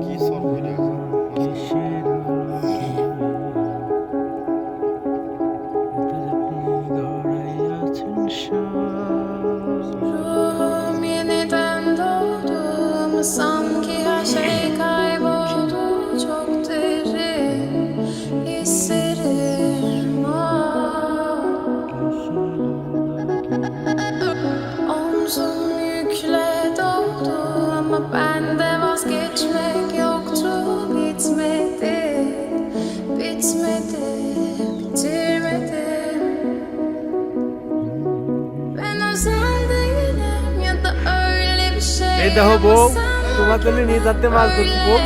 কি সলভ হয়ে Yeniden doğdum sanki her şey kayboldu çok derin hislerim Omzum yükle doldu ama bende vazgeçmek yoktu bitmedi bitirmedim Ben özel değilim ya da öyle bir şey এই দেখো বউ তোমার জন্য নিয়ে যাতে মাছ ধরছি বউ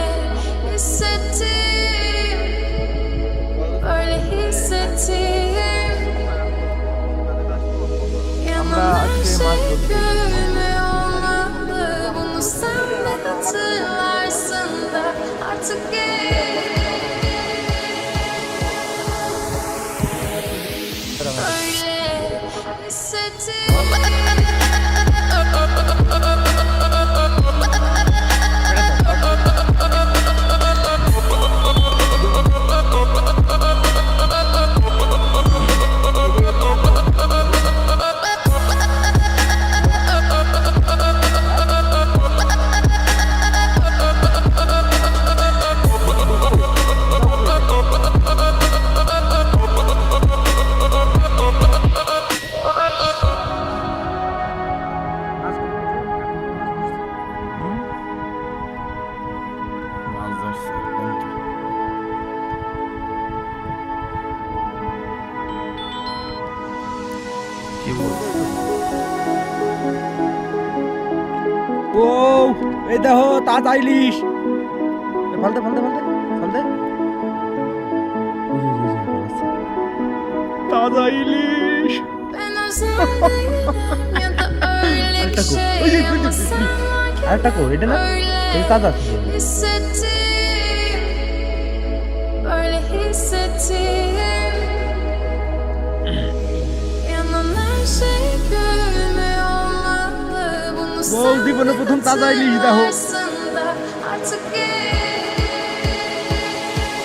আমরা আজকে মাছ ধরছি Bunu sen de hatırlarsın da artık öyle বউ এই দেখো তাজা ইলিশ ফালতে ফালতে ফালতে ফালতে তাজা ইলিশ আরেকটা কো এটা না এই তাজা Böyle hissettiğim Yanan her şey gülme olmalı Bunu বউ জীবনে প্রথম তাজা ইলিশ দেখো sen